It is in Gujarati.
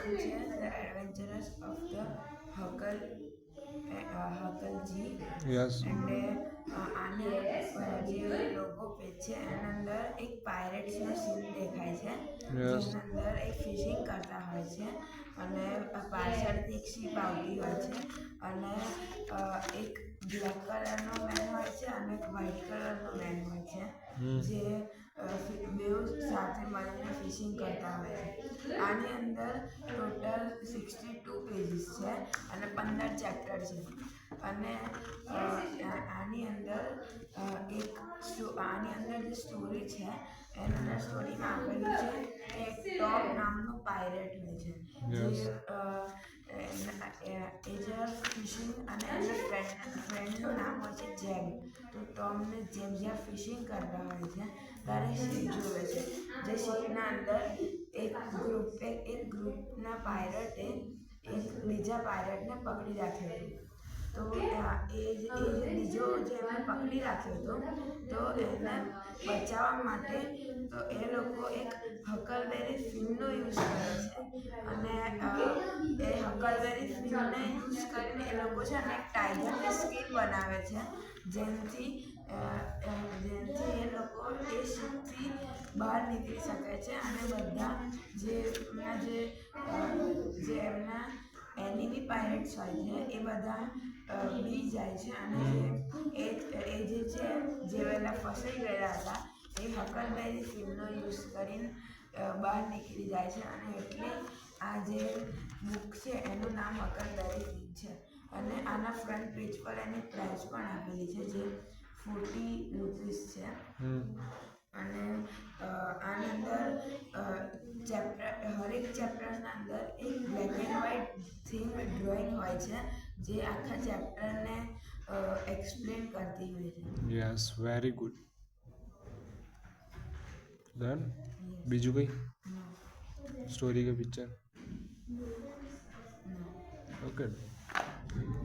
નામ છે the adventures of the Huckleberry. Yes. And આને જે લોગો પેજ છે એના અંદર એક પાયરેટ્સનો સીન દેખાય છે, યસ. જેના અંદર એક ફિશિંગ કરતા હોય છે અને પાછળથી એક શીપ આવતી હોય છે અને એક બ્લેક કલરનો મેન હોય છે અને એક વ્હાઇટ કલરનો મેન હોય છે, જે બેઉ સાથે મળીને ફિશિંગ કરતા હોય છે. આની અંદર ટોટલ 62 પેજીસ છે અને 15 ચેપ્ટર છે. અને આની અંદર જે સ્ટોરી છે એની અંદર સ્ટોરીમાં આપેલું છે કે ટોમ નામનો પાયરેટ હોય છે, જે જે ફિશિંગ અને એના ફ્રેન્ડનું નામ હોય છે જેમ. તો ટોમને જેમ જ્યાં ફિશિંગ કરતા હોય છે ત્યારે શીપ જોવે છે, જે શીપના અંદર એક ગ્રુપના પાયરટે એક બીજા પાયરટને પકડી રાખ્યો હતો. તો એ બીજો જે એમને પકડી રાખ્યો હતો, તો એને બચાવવા માટે એ લોકો એક હકલબેરી ફિનનો યુઝ કરે છે અને એ હકલબેરી ફિનને યુઝ કરીને એ લોકો છે ને એક ટાઈગરની સ્કીન બનાવે છે, જેનાથી એ લોકો એ શીપથી બહાર નીકળી શકે છે અને બધા જે એમના એનિમી પાયરેટ્સ હોય છે એ બધા બી જાય છે અને એ જે છે જે પહેલાં ફસાઈ ગયા હતા એ હકલબેરી ફિલ્મનો યુઝ કરીને બહાર નીકળી જાય છે. અને એટલે આ જે બુક છે એનું નામ હકલબેરી ફિલ્મ છે. અને આના ફ્રન્ટ પેજ પર એની પ્રાઇસ પણ આપેલી છે, જે 40 રૂપીસ છે. અને આની અંદર હરેક ચેપ્ટરના અંદર એક black and white theme drawing હોય છે, જે આખા ચેપ્ટરને એક્સપ્લેન કરતી હોય છે. Yes, very good. ડન. બીજું કંઈ સ્ટોરી કે પિક્ચર? ઓકે.